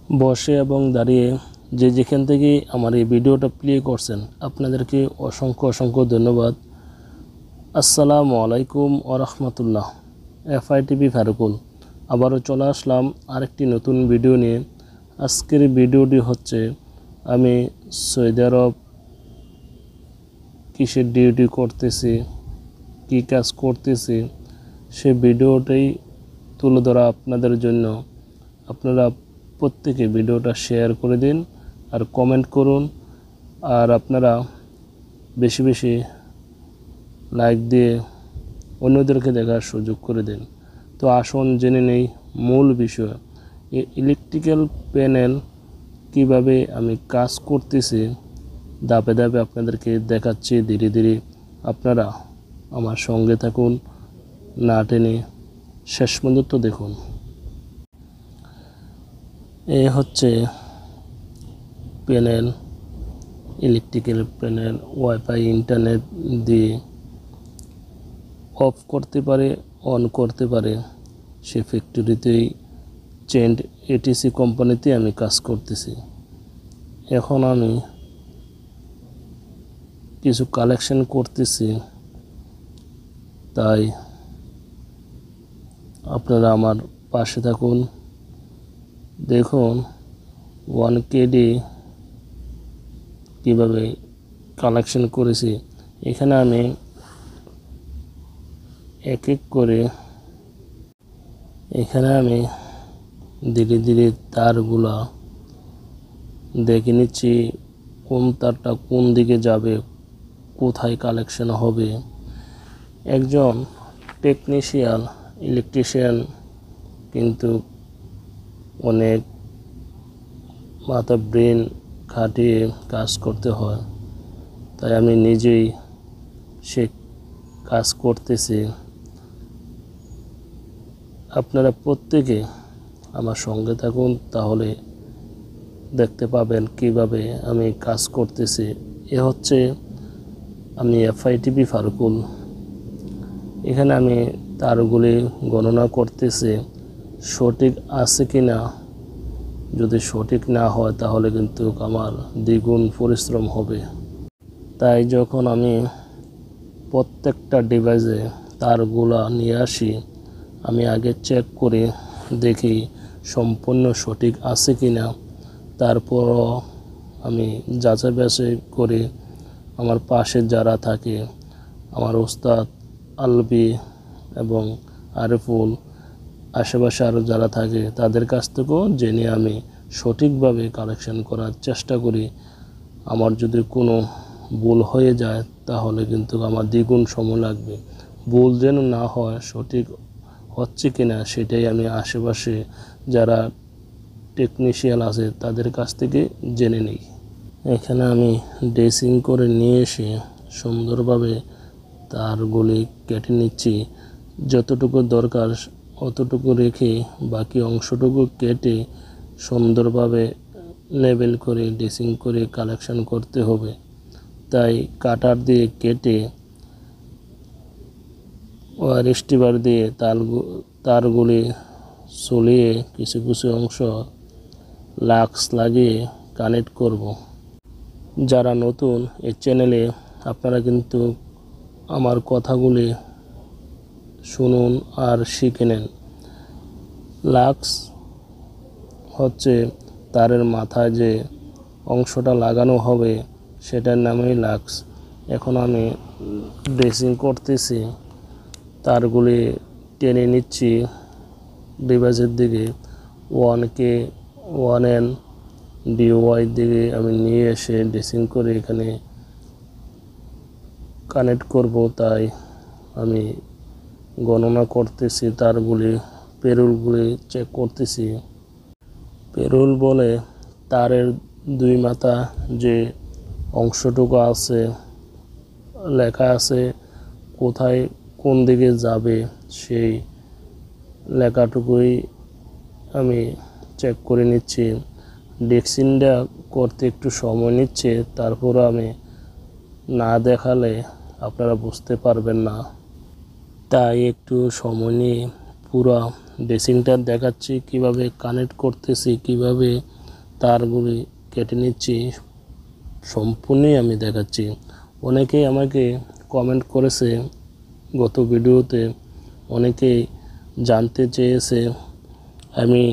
বসে এবং দাঁড়িয়ে যে যেখান থেকে আমার এই ভিডিওটা প্লে করছেন আপনাদেরকে অসংখ্য ধন্যবাদ। আসসালামু আলাইকুম ওয়া রাহমাতুল্লাহ। FITV ফারুকুল আবারও চলে আসলাম আরেকটি নতুন ভিডিও নিয়ে। আজকের ভিডিওটি হচ্ছে আমি সৌদি আরব কিসের ডিউটি করতেছি, কী কাজ করতেছি, সে ভিডিওটাই তুলে ধরা আপনাদের জন্য। আপনারা প্রত্যেকে ভিডিওটা শেয়ার করে দিন আর কমেন্ট করুন, আর আপনারা বেশি বেশি লাইক দিয়ে অন্যদেরকে দেখার সুযোগ করে দিন। তো আসুন জেনে নেই মূল বিষয়, ইলেকট্রিক্যাল প্যানেল কিভাবে আমি কাজ করতেছি ধাপে ধাপে আপনাদেরকে দেখাচ্ছি। ধীরে ধীরে আপনারা আমার সঙ্গে থাকুন, না টেনে শেষ পর্যন্ত দেখুন। এ হচ্ছে panel, electrical panel wifi internet দিয়ে অফ করতে পারে, অন করতে পারে। সে ফ্যাক্টরিতেই চেন্ট ATC কোম্পানিতে আমি কাজ করতেছি। এখন আমি কিছু কালেকশন করতেছি, তাই আপনারা আমার পাশে থাকুন। দেখুন 1 KD কীভাবে কালেকশন করেছি। এখানে আমি এক এক করে ধীরে ধীরে তারগুলা দেখে নিচ্ছি, কোন তারটা কোন দিকে যাবে, কোথায় কালেকশন হবে। একজন টেকনিশিয়ান ইলেকট্রিশিয়ান কিন্তু অনেক মাথা ব্রেন খাটিয়ে কাজ করতে হয়, তাই আমি নিজেই সে কাজ করতেছি। আপনারা প্রত্যেকে আমার সঙ্গে থাকুন, তাহলে দেখতে পাবেন কিভাবে আমি কাজ করতেছি। এ হচ্ছে আমি FITV ফারুকুল। এখানে আমি তারগুলি গণনা করতেছি সঠিক আছে কি না। যদি সঠিক না হয় তাহলে কিন্তু আমার দ্বিগুণ পরিশ্রম হবে। তাই যখন আমি প্রত্যেকটা ডিভাইসে তারগুলা নিয়ে আসি, আমি আগে চেক করে দেখি সম্পূর্ণ সঠিক আছে কি না। তারপরও আমি যাচাই বাছাই করে আমার পাশে যারা থাকে, আমার ওস্তাদ আলবি এবং আরিফুল, আশেপাশে আরও যারা থাকে তাদের কাছ থেকেও জেনে আমি সঠিকভাবে কালেকশন করার চেষ্টা করি। আমার যদি কোনো ভুল হয়ে যায় তাহলে কিন্তু আমার দ্বিগুণ সময় লাগবে। ভুল যেন না হয়, সঠিক হচ্ছে কিনা সেটাই আমি আশেপাশে যারা টেকনিশিয়ান আছে তাদের কাছ থেকে জেনে নিই। এখানে আমি ড্রেসিং করে নিয়ে এসে সুন্দরভাবে তারগুলি কেটে নিচ্ছি। যতটুকু দরকার অতটুকু রেখে বাকি অংশটুকু কেটে সুন্দরভাবে লেবেল করে ড্রেসিং করে কালেকশন করতে হবে। তাই কাটার দিয়ে কেটে ওয়ার স্টিবার দিয়ে তারগুলি চলিয়ে কিছু কিছু অংশ লাক্স লাগিয়ে কানেক্ট করব। যারা নতুন এই চ্যানেলে, আপনারা কিন্তু আমার কথাগুলি শুনুন আর শিখে নেন। লাক্স হচ্ছে তারের মাথায় যে অংশটা লাগানো হবে সেটার নামই লাক্স। এখন আমি ড্রেসিং করতেছি, তারগুলি টেনে নিচ্ছি ডিভাইসের দিকে। 1K 1N DY দিকে আমি নিয়ে এসে ড্রেসিং করে এখানে কানেক্ট করব। তাই আমি গণনা করতেছি, তারগুলি পেরুলগুলি চেক করতেছি। পেরুল বলে তারের দুই মাথা যে অংশটুকু আছে, লেখা আছে কোথায় কোন দিকে যাবে, সেই লেখাটুকুই আমি চেক করে নিচ্ছি। ড্রেসিংটা করতে একটু সময় নিচ্ছে, তারপর আমি না দেখালে আপনারা বুঝতে পারবেন না, তাই একটু সময় নিয়ে পুরো ড্রেসিংটা দেখাচ্ছি, কিভাবে কানেক্ট করতেছি, কিভাবে তারগুলি কেটে নিচ্ছি, সম্পূর্ণই আমি দেখাচ্ছি। অনেকেই আমাকে কমেন্ট করেছে গত ভিডিওতে, অনেকেই জানতে চেয়েছে আমি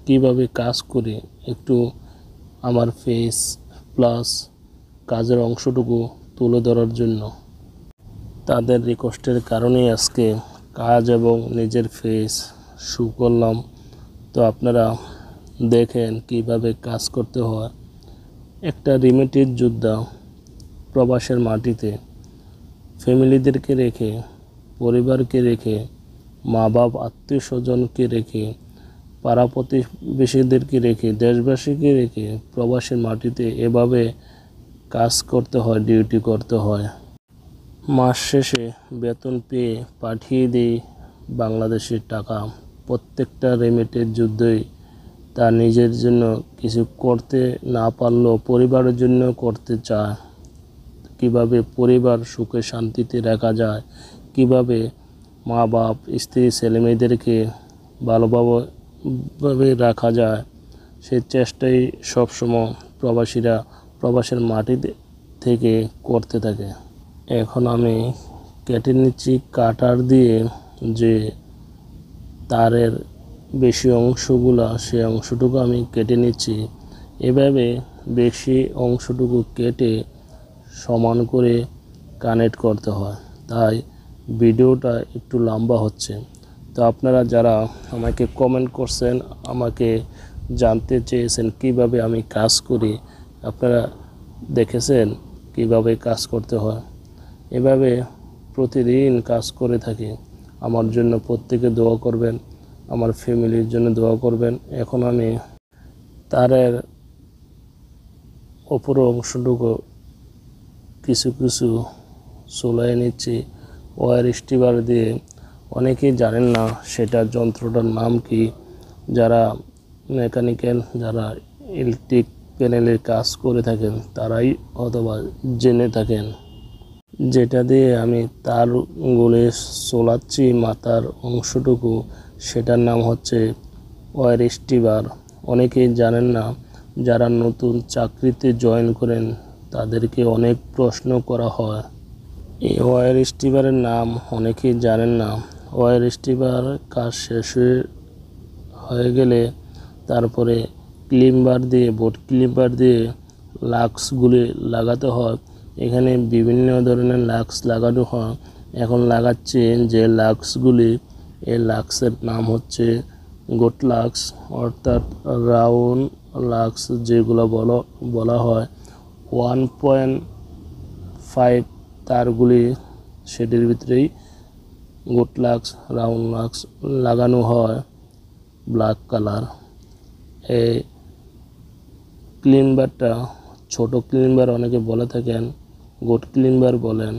কিভাবে কাজ করি, একটু আমার ফেস প্লাস কাজের অংশটুকু তুলে ধরার জন্য। তাদের রিকোয়েস্টের কারণেই আজকে কাজ এবং নিজের ফেস শো করলাম। তো আপনারা দেখেন কিভাবে কাজ করতে হয়। একটা রিমিটেড যোদ্ধা প্রবাসের মাটিতে ফ্যামিলিদেরকে রেখে, পরিবারকে রেখে, মা বাপ আত্মীয় স্বজনকে রেখে, পাড়া প্রতিবেশীদেরকে রেখে, দেশবাসীকে রেখে প্রবাসের মাটিতে এভাবে কাজ করতে হয়, ডিউটি করতে হয়। মাস শেষে বেতন পেয়ে পাঠিয়ে দিই বাংলাদেশের টাকা। প্রত্যেকটা রেমিটেড যুদ্ধই তার নিজের জন্য কিছু করতে না পারলেও পরিবারের জন্য করতে চায়। কিভাবে পরিবার সুখে শান্তিতে রাখা যায়, কিভাবে মা বাপ স্ত্রী ছেলেমেয়েদেরকে ভালোভাবে রাখা যায়, সেই চেষ্টাই সবসময় প্রবাসীরা প্রবাসের মাটি থেকে করতে থাকে। এখন আমি কেটে নিচ্ছি কাটার দিয়ে যে তারের বেশি অংশগুলা, সেই অংশটুকু আমি কেটে নিচ্ছি। এভাবে বেশি অংশটুকু কেটে সমান করে কানেক্ট করতে হয়, তাই ভিডিওটা একটু লম্বা হচ্ছে। তো আপনারা যারা আমাকে কমেন্ট করছেন, আমাকে জানতে চেয়েছেন কিভাবে আমি কাজ করি, আপনারা দেখেছেন কিভাবে কাজ করতে হয়। এভাবে প্রতিদিন কাজ করে থাকি। আমার জন্য প্রত্যেকে দোয়া করবেন, আমার ফ্যামিলির জন্য দোয়া করবেন। এখন আমি তারের অপর অংশটুকু কিছু কিছু চুলাই নিচ্ছি ওয়্যার স্টিবার দিয়ে। অনেকেই জানেন না সেটা যন্ত্রটার নাম কি। যারা মেকানিক্যাল, যারা ইলেকট্রিক প্যানেলের কাজ করে থাকেন তারাই অথবা জেনে থাকেন। যেটা দিয়ে আমি তারগুলো চলাচ্ছি মাথার অংশটুকু, সেটার নাম হচ্ছে ওয়্যার স্টিবার। অনেকেই জানেন না, যারা নতুন চাকরিতে জয়েন করেন তাদেরকে অনেক প্রশ্ন করা হয়। এই ওয়্যার স্টিবারের নাম অনেকেই জানেন না। ওয়্যার স্টিবার কাজ শেষ হয়ে গেলে তারপরে ক্লিম্বার দিয়ে, বোট ক্লিম্বার দিয়ে লাক্সগুলি লাগাতে হয়। এখানে বিভিন্ন ধরনের লাক্স লাগানো হয়। এখন লাগাচ্ছে যে লাক্সগুলি, এই লাক্সের নাম হচ্ছে গোট লাক্স, অর্থাৎ রাউন্ড লাক্স যেগুলো বলা হয়। 1.5 তারগুলি সেটির ভিতরেই গোট লাক্স, রাউন্ড লাক্স লাগানো হয় ব্ল্যাক কালার। এই ক্লিম্বারটা ছোট ক্লিম্বার অনেকে বলে থাকেন, গোট ক্লিম্বার বলেন।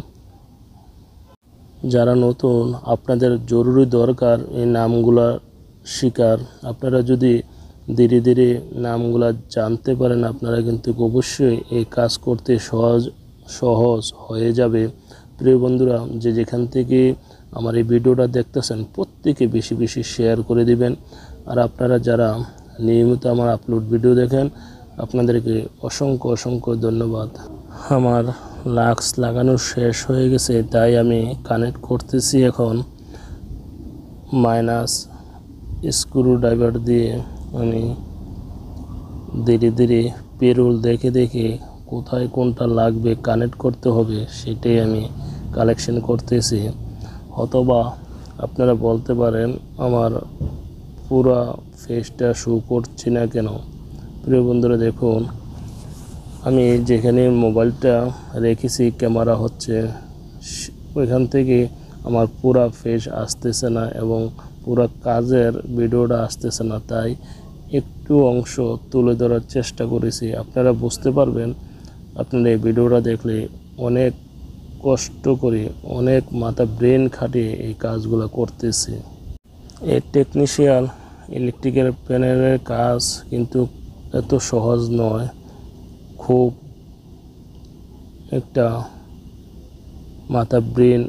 যারা নতুন, আপনাদের জরুরি দরকার এই নামগুলা শিকার। আপনারা যদি ধীরে ধীরে নামগুলা জানতে পারেন, আপনারা কিন্তু অবশ্যই এই কাজ করতে সহজ হয়ে যাবে। প্রিয় বন্ধুরা, যে যেখান থেকে আমার এই ভিডিওটা দেখতেছেন প্রত্যেকে বেশি বেশি শেয়ার করে দিবেন। আর আপনারা যারা নিয়মিত আমার আপলোড ভিডিও দেখেন, আপনাদেরকে অসংখ্য অসংখ্য ধন্যবাদ। আমার লাক্স লাগানো শেষ হয়ে গেছে, তাই আমি কানেক্ট করতেছি। এখন মাইনাস স্ক্রু ড্রাইভার দিয়ে আমি ধীরে ধীরে পেরোল দেখে দেখে কোথায় কোনটা লাগবে কানেক্ট করতে হবে সেটাই আমি কালেকশন করতেছি। অথবা আপনারা বলতে পারেন আমার পুরো ফেসটা শো করছি না কেন। প্রিয় বন্ধুরা, দেখুন আমি যেখানে মোবাইলটা রেখেছি ক্যামেরা হচ্ছে, ওইখান থেকে আমার পুরা ফেস আসতেছে না এবং পুরা কাজের ভিডিওটা আসতেছে না, তাই একটু অংশ তুলে ধরার চেষ্টা করেছি। আপনারা বুঝতে পারবেন, আপনারা এই ভিডিওটা দেখলে অনেক কষ্ট করে, অনেক মাথা ব্রেন খাটিয়ে এই কাজগুলো করতেছি। এই টেকনিশিয়ান ইলেকট্রিক্যাল প্যানেলের কাজ কিন্তু এত সহজ নয়, খুব একটা মাথা ব্রেন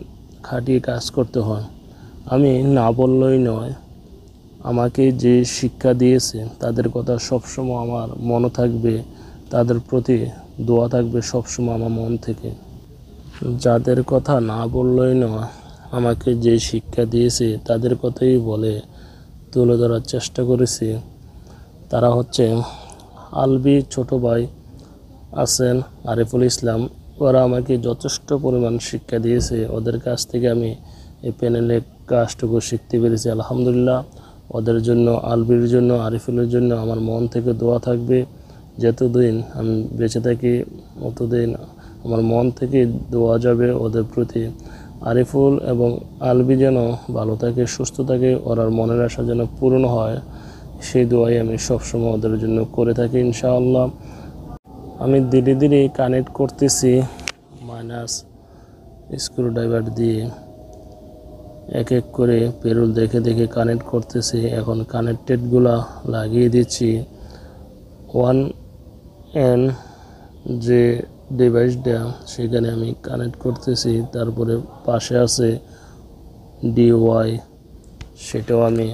খাটিয়ে কাজ করতে হয়। আমি না বললেই নয়, আমাকে যে শিক্ষা দিয়েছে তাদের কথা সবসময় আমার মনে থাকবে, তাদের প্রতি দোয়া থাকবে সবসময় আমার মন থেকে। যাদের কথা না বললেই নয়, আমাকে যে শিক্ষা দিয়েছে তাদের কথাই বলে তুলে ধরার চেষ্টা করেছি। তারা হচ্ছে আলবি ছোট ভাই আছেন আরিফুল ইসলাম। ওরা আমাকে যথেষ্ট পরিমাণ শিক্ষা দিয়েছে, ওদের কাছ থেকে আমি এই প্যানেলে কাজটুকু শিখতে পেরেছি আলহামদুলিল্লাহ। ওদের জন্য, আলবির জন্য, আরিফুলের জন্য আমার মন থেকে দোয়া থাকবে। যতদিন আমি বেঁচে থাকি ততদিন আমার মন থেকে দোয়া যাবে ওদের প্রতি। আরিফুল এবং আলবি যেন ভালো থাকে, সুস্থ থাকে, ওরার মনের আশা যেন পূর্ণ হয়, সেই দোয়াই আমি সবসময় ওদের জন্য করে থাকি ইনশাআল্লাহ। আমি ধীরে ধীরে কানেক্ট করতেছি মাইনাস স্ক্রুড্রাইভার দিয়ে, এক এক করে পেরুল দেখে দেখে কানেক্ট করতেছি। এখন কানেক্টেডগুলা লাগিয়ে দিচ্ছি। 1N যে ডিভাইসটা সেখানে আমি কানেক্ট করতেছি। তারপরে পাশে আছে DY, সেটাও আমি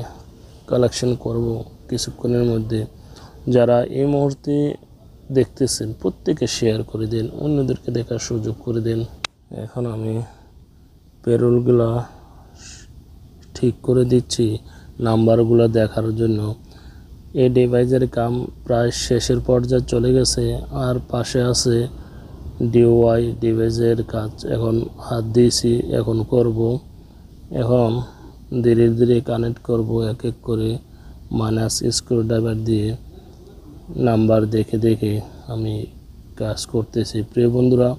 কালেকশন করব কিছুক্ষণের মধ্যে। যারা এই মুহূর্তে দেখতেছেন প্রত্যেকে শেয়ার করে দিন, অন্যদেরকে দেখার সুযোগ করে দিন। এখন আমি পেরোলগুলা ঠিক করে দিচ্ছি নাম্বারগুলো দেখার জন্য। এই ডিভাইসের কাম প্রায় শেষের পর্যায়ে চলে গেছে, আর পাশে আছে DY ডিভাইসের কাজ এখন হাত দিয়েছি, এখন করব। এখন ধীরে ধীরে কানেক্ট করব এক এক করে মাইনাস স্ক্রুড্রাইভার দিয়ে। নাম্বার দেখে দেখে আমি কাজ করতেছি। প্রিয় বন্ধুরা,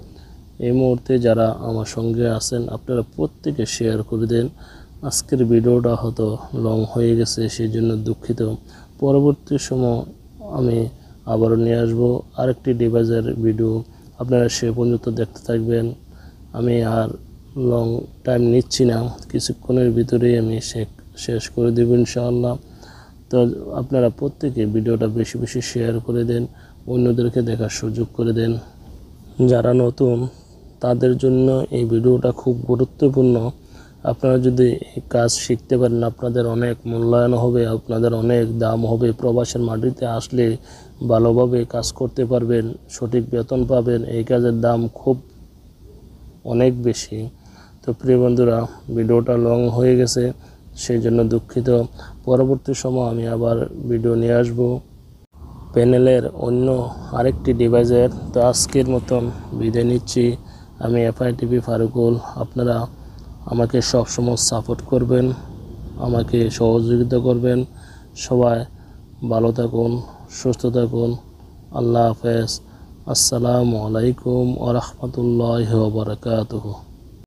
এই মুহূর্তে যারা আমার সঙ্গে আছেন আপনারা প্রত্যেকে শেয়ার করে দেন। আজকের ভিডিওটা হয়তো লং হয়ে গেছে, সেই জন্য দুঃখিত। পরবর্তী সময় আমি আবারও নিয়ে আসবো আরেকটি ডিভাইসের ভিডিও, আপনারা সে পর্যন্ত দেখতে থাকবেন। আমি আর লং টাইম নিচ্ছি না, কিছুক্ষণের ভিতরেই আমি শেষ করে দেব ইনশাআল্লাহ। তো আপনারা প্রত্যেকে ভিডিওটা বেশি বেশি শেয়ার করে দেন, অন্যদেরকে দেখার সুযোগ করে দেন। যারা নতুন তাদের জন্য এই ভিডিওটা খুব গুরুত্বপূর্ণ। আপনারা যদি এই কাজ শিখতে পারেন আপনাদের অনেক মূল্যায়ন হবে, আপনাদের অনেক দাম হবে। প্রবাসের মাটিতে আসলে ভালোভাবে কাজ করতে পারবেন, সঠিক বেতন পাবেন। এই কাজের দাম খুব অনেক বেশি। তো প্রিয় বন্ধুরা, ভিডিওটা লং হয়ে গেছে, সেই জন্য দুঃখিত। পরবর্তী সময় আমি আবার ভিডিও নিয়ে আসবো প্যানেলের অন্য আরেকটি ডিভাইসের। তো আজকের মতন বিদায় নিচ্ছি। আমি FITV ফারুকুল। আপনারা আমাকে সবসময় সাপোর্ট করবেন, আমাকে সহযোগিতা করবেন। সবাই ভালো থাকুন, সুস্থ থাকুন। আল্লাহ হাফেজ। আসসালামু আলাইকুম ওয়া রাহমাতুল্লাহি ওয়া বারাকাতুহু।